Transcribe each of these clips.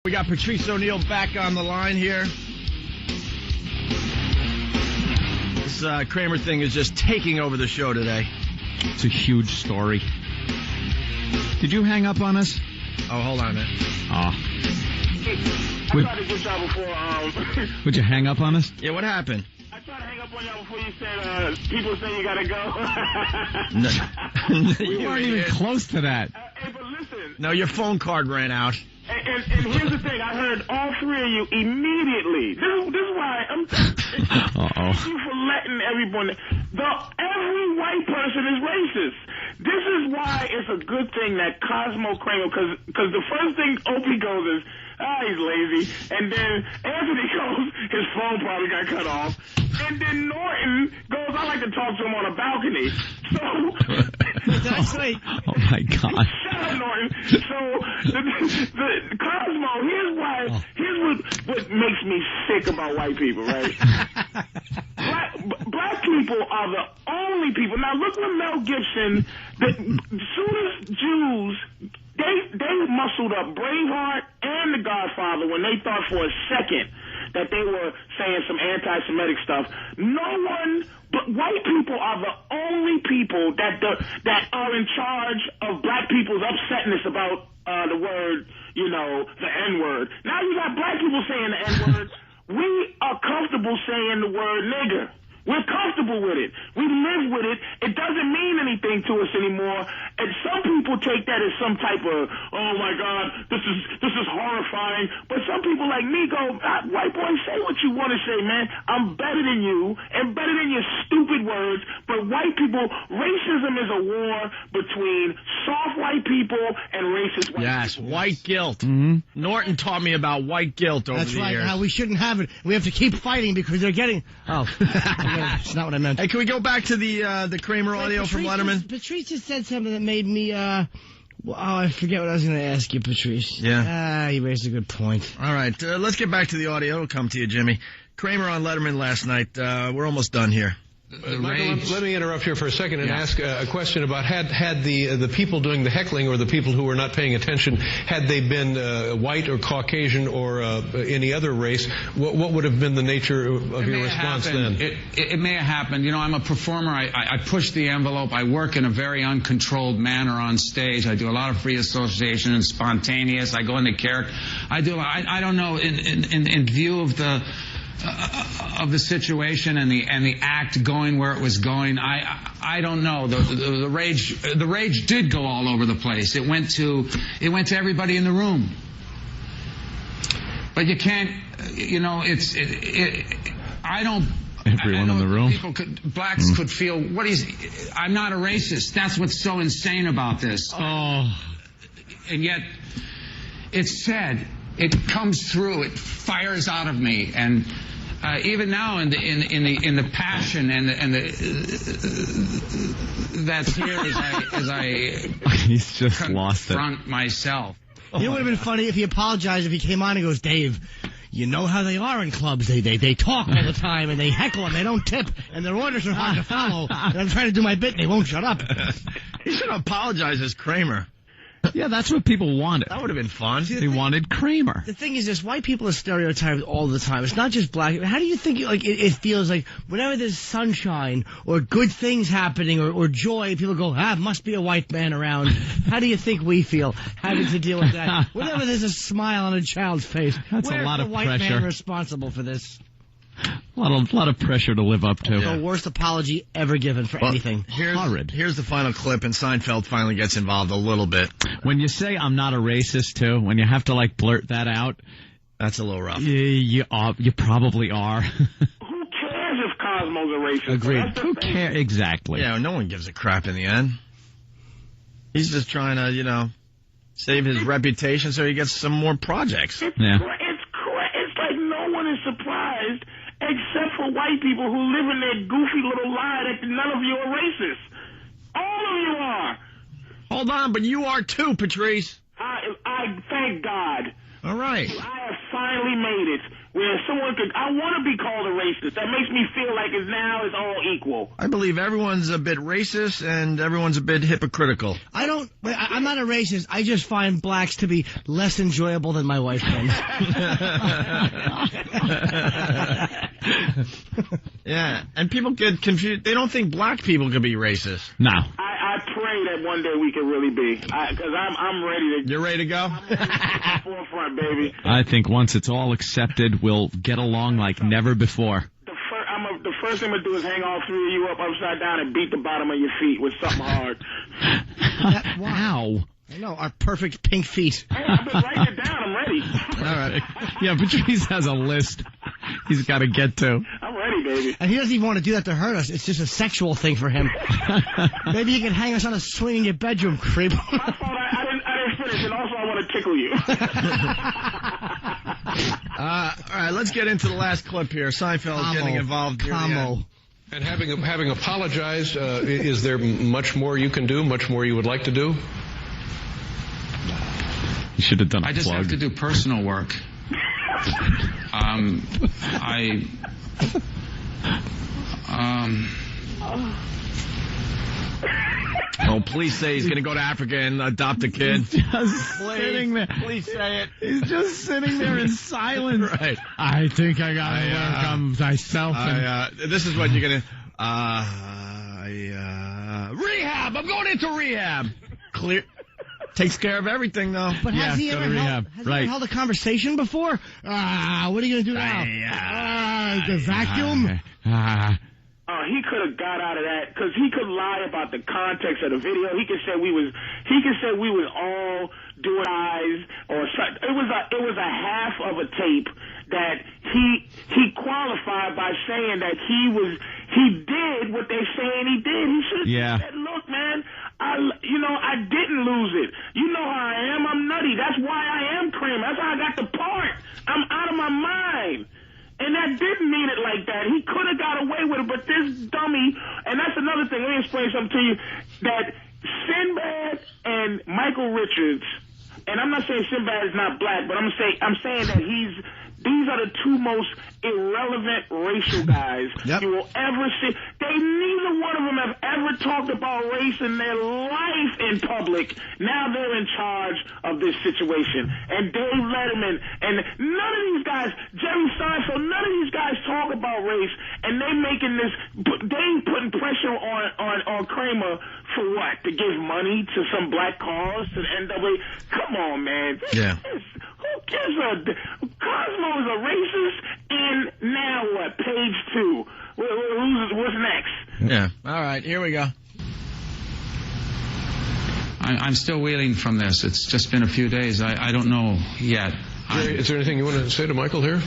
We got Patrice O'Neal back on the line here. This Kramer thing is just taking over the show today. It's a huge story. Did you hang up on us? Oh, hold on a minute. Oh. I tried to get y'all before. Would you hang up on us? Yeah, what happened? I tried to hang up on y'all before you said people say you gotta go. We weren't even close to that. Hey, but listen. No, your phone card ran out. And here's the thing. I heard all three of you immediately. This is why thank you for letting everyone. Every white person is racist. This is why it's a good thing that Cosmo Kramer, because the first thing Opie goes is, he's lazy. And then Anthony goes, his phone probably got cut off. And then Norton goes, I like to talk to him on a balcony. So, that's right. Oh, my God. Shut up, Norton. So, the Cosmo, here's what makes me sick about white people, right? Black people are the only people. Now, look what Mel Gibson, as soon as Jews, they muscled up Braveheart and The Godfather when they thought for a second that they were saying some anti-Semitic stuff. No one but white people are the only people that are in charge of black people's upsetness about the word, the N-word. Now you got black people saying the N-word. We are comfortable saying the word nigger. We're comfortable with it. We live with it. It doesn't mean anything to us anymore. And some people take that as some type of, oh my God, this is horrifying. But some people like me go, white boy, say what you want to say, man. I'm better than you and better than your stupid words. But white people, racism is a war between soft white people and racist white people. Yes, white guilt. Mm-hmm. Norton taught me about white guilt over the years. That's right. How we shouldn't have it. We have to keep fighting because they're getting. Oh. It's not what I meant. Hey, can we go back to the Kramer audio from Letterman? Patrice just said something that made me, I forget what I was going to ask you, Patrice. Yeah. You raised a good point. All right, let's get back to the audio. It'll come to you, Jimmy. Kramer on Letterman last night. We're almost done here. Michael, let me interrupt here for a second and ask a question about had the people doing the heckling or the people who were not paying attention, had they been white or Caucasian or any other race, what would have been the nature of your response then? It may have happened. I'm a performer. I push the envelope. I work in a very uncontrolled manner on stage. I do a lot of free association and spontaneous. I go into character. I don't know, in view of the situation and the act going where it was going, I don't know. The rage did go all over the place. It went to everybody in the room. But you can't, I don't. Everyone in the room. Blacks could feel I'm not a racist. That's what's so insane about this. Oh, and yet it's said. It comes through. It fires out of me, and even now in the passion and that's here as I he's just lost it. Confront myself. It would have been funny if he apologized if he came on and goes, Dave, you know how they are in clubs. They talk all the time and they heckle and they don't tip and their orders are hard to follow. And I'm trying to do my bit and they won't shut up. He should apologize as Kramer. Yeah, that's what people wanted. That would have been fun. They wanted Kramer. The thing is this, white people are stereotyped all the time. It's not just black. How do you think it feels like whenever there's sunshine or good things happening or joy, people go, must be a white man around. How do you think we feel having to deal with that? Whenever there's a smile on a child's face, that's a lot of pressure. Where's the white man responsible for this? A lot of pressure to live up to. The worst apology ever given for anything. Horrid. Here's the final clip, and Seinfeld finally gets involved a little bit. When you say I'm not a racist, too, when you have to, blurt that out, that's a little rough. You probably are. Who cares if Cosmo's a racist? Agreed. Who cares? Exactly. Yeah, no one gives a crap in the end. He's just trying to, save his reputation so he gets some more projects. It's like no one is surprised except for white people who live in their goofy little lie that none of you are racist. All of you are. Hold on, but you are too, Patrice. I thank God. All right. I have finally made it where someone could, I want to be called a racist. That makes me feel like it's all equal. I believe everyone's a bit racist and everyone's a bit hypocritical. I'm not a racist. I just find blacks to be less enjoyable than my white friends. Yeah, and people get confused. They don't think black people can be racist. No. I pray that one day we can really be, because I'm ready to. You're ready to go? I'm ready to be forefront, baby. I think once it's all accepted, we'll get along like never before. The first thing I'm going to do is hang all three of you up upside down and beat the bottom of your feet with something hard. Wow. I know, our perfect pink feet. Hey, I've been writing it down. I'm ready. All right. Yeah, Patrice has a list he's got to get to. I'm ready, baby. And he doesn't even want to do that to hurt us. It's just a sexual thing for him. Maybe you can hang us on a swing in your bedroom, creep. My fault. I didn't finish, and also I want to tickle you. All right, let's get into the last clip here. Seinfeld getting involved near the end. And having apologized, is there much more you can do, much more you would like to do? You should have done a I just plug. have to do personal work. Oh, please say he's going to go to Africa and adopt a kid. Just sitting there. Please say it. He's just sitting there in silence. Right. I think I got to work on myself. This is what you're going to... rehab! I'm going into rehab! Clear. Takes care of everything, though. But has he go ever to rehab. held a conversation before? What are you going to do now? The vacuum? He could have got out of that because he could lie about the context of the video. He could say we was all doing eyes or something. It was a half of a tape that he qualified by saying that he did what they're saying he did. He should have said, look, man, I didn't lose it. You know how I am. I'm nutty. That's why I am cream. That's how I got the part. I'm out of my mind. And that didn't mean it like that. He could have got away with it, but this dummy, and that's another thing, let me explain something to you, that Sinbad and Michael Richards, and I'm not saying Sinbad is not black, but I'm saying that these are the two most irrelevant racial guys you will ever see. Neither one of them have ever talked about race in their life in public. Now they're in charge of this situation. And Dave Letterman, and none of these guys, Jerry Seinfeld, none of these guys talk about race, and they putting pressure on Kramer for what? To give money to some black cause, to the NWA? Come on, man. Yeah. Who gives Cosmo is a racist, and now what? Page 2. What's next? Yeah. All right, here we go. I'm still reeling from this. It's just been a few days. I don't know yet. Jerry, is there anything you want to say to Michael here?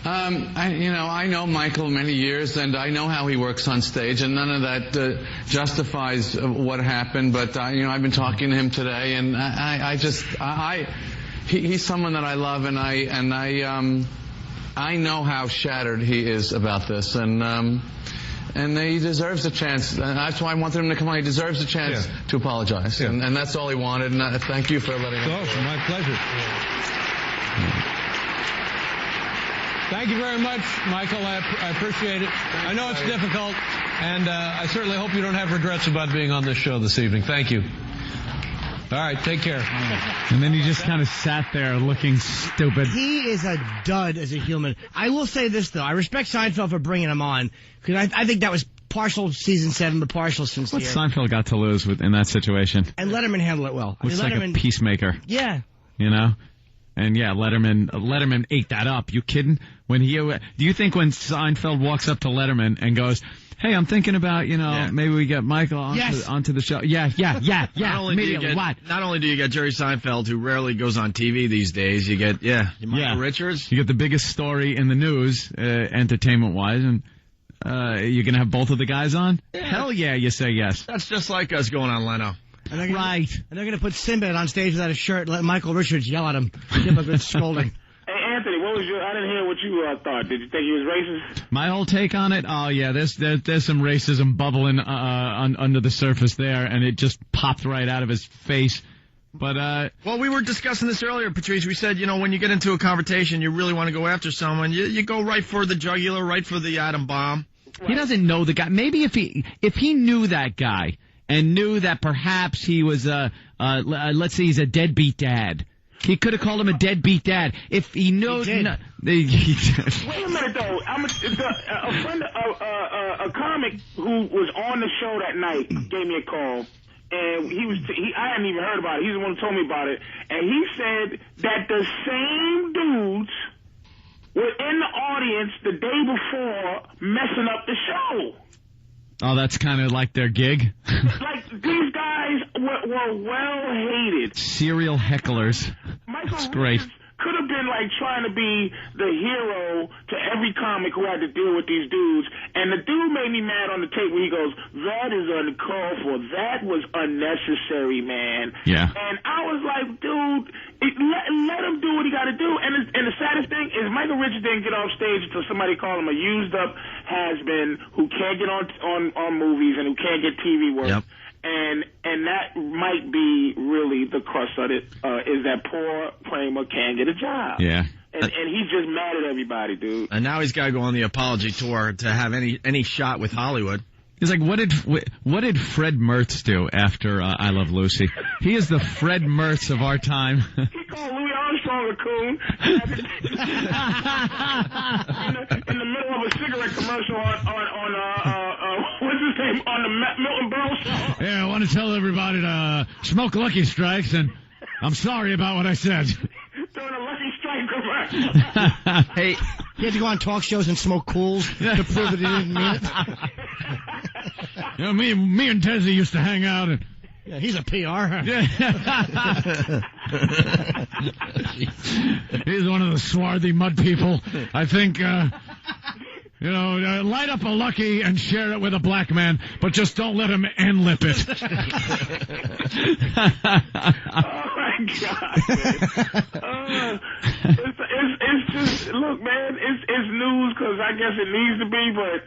I know Michael many years, and I know how he works on stage, and none of that justifies what happened. But I've been talking to him today, and he's someone that I love, and I know how shattered he is about this, and he deserves a chance. And that's why I wanted him to come on. He deserves a chance to apologize, and that's all he wanted. And thank you for letting him. Oh, my pleasure. Thank you very much, Michael. I appreciate it. I know it's difficult, and I certainly hope you don't have regrets about being on this show this evening. Thank you. All right, take care. And then he just kind of sat there looking stupid. He is a dud as a human. I will say this, though. I respect Seinfeld for bringing him on, because I think that was partial season 7, but partial since What's Seinfeld got to lose in that situation? And Letterman handled it well. Looks like a peacemaker. Yeah. You know? And Letterman ate that up. You kidding? Do you think when Seinfeld walks up to Letterman and goes, "Hey, I'm thinking about, maybe we get Michael onto the show." Yeah. Not only do you get Jerry Seinfeld, who rarely goes on TV these days, you get Michael Richards. You get the biggest story in the news, entertainment-wise, and you're gonna have both of the guys on? Yeah. Hell yeah, you say yes. That's just like us going on Leno. And they're going to put Sinbad on stage without a shirt and let Michael Richards yell at him. Give him a good scolding. Hey, Anthony, I didn't hear what you thought. Did you think he was racist? My whole take on it? Oh, yeah, there's some racism bubbling under the surface there, and it just popped right out of his face But well, we were discussing this earlier, Patrice. We said, when you get into a confrontation, you really want to go after someone. You go right for the jugular, right for the atom bomb. He doesn't know the guy. Maybe if he knew that guy and knew that perhaps he was let's say he's a deadbeat dad. He could have called him a deadbeat dad. If he knows... Wait a minute, though. A friend, a comic who was on the show that night gave me a call. And I hadn't even heard about it. He's the one who told me about it. And he said that the same dudes were in the audience the day before messing up the show. Oh, that's kind of like their gig? Like, these guys were well hated. Serial hecklers. That's great. Could have been like trying to be the hero to every comic who had to deal with these dudes. And the dude made me mad on the tape where he goes, that is uncalled for. That was unnecessary, man. Yeah. And I was like, dude, let him do what he got to do. And the saddest thing is Michael Richards didn't get off stage until somebody called him a used up has-been who can't get on movies and who can't get TV work. Yep. And that might be really the crux of it, is that poor Kramer can't get a job. Yeah. And he's just mad at everybody, dude. And now he's got to go on the apology tour to have any shot with Hollywood. He's like, what did Fred Mertz do after I Love Lucy? He is the Fred Mertz of our time. He called Louis Armstrong a coon in the middle of a cigarette commercial on what's his name, on the Milton Berle show. Yeah, I want to tell everybody to smoke Lucky Strikes, and I'm sorry about what I said. During a Lucky Strike commercial. Hey, he had to go on talk shows and smoke Cools to prove that he didn't mean it. Me and Desi used to hang out, and yeah, he's a PR. Yeah. He's one of the swarthy mud people. I think, light up a Lucky and share it with a black man, but just don't let him end-lip it. Oh, my God, man. It's just, look, man, it's news because I guess it needs to be, but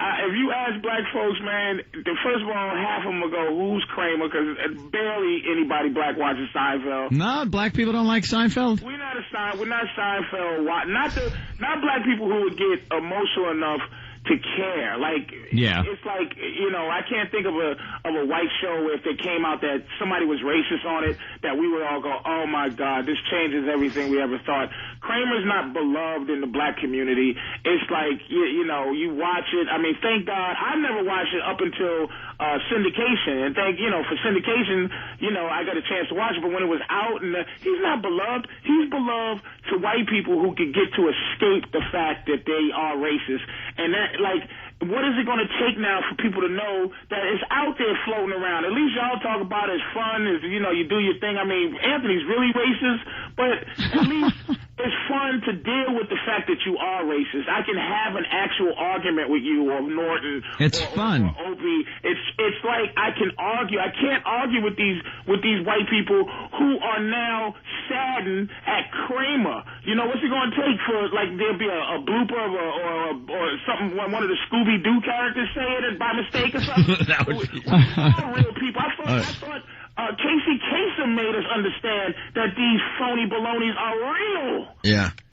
if you ask black folks, man, first of all, half of them will go, who's Kramer? Because barely anybody black watches Seinfeld. No, black people don't like Seinfeld. We're not Seinfeld. Not black people who would get emotional enough to care. Like, yeah. It's like, I can't think of a white show where if it came out that somebody was racist on it, that we would all go, oh my God, this changes everything we ever thought. Kramer's not beloved in the black community. It's like, you watch it. I mean, thank God, I never watched it up until syndication. And for syndication, I got a chance to watch it. But when it was out, and he's not beloved. He's beloved to white people who could get to escape the fact that they are racist. And that, what is it going to take now for people to know that it's out there floating around? At least y'all talk about it as fun, as, you do your thing. I mean, Anthony's really racist, but at least it's fun to deal with the fact that you are racist. I can have an actual argument with you or Norton. It's fun. Or Opie. It's like I can argue. I can't argue with these white people who are now saddened at Kramer. What's it going to take for, there'll be a blooper or something, one of the Scooby-Doo characters say it by mistake or something? That would be... We're real people. I thought Casey Kasem made us understand that these phony balonies are real. Yeah.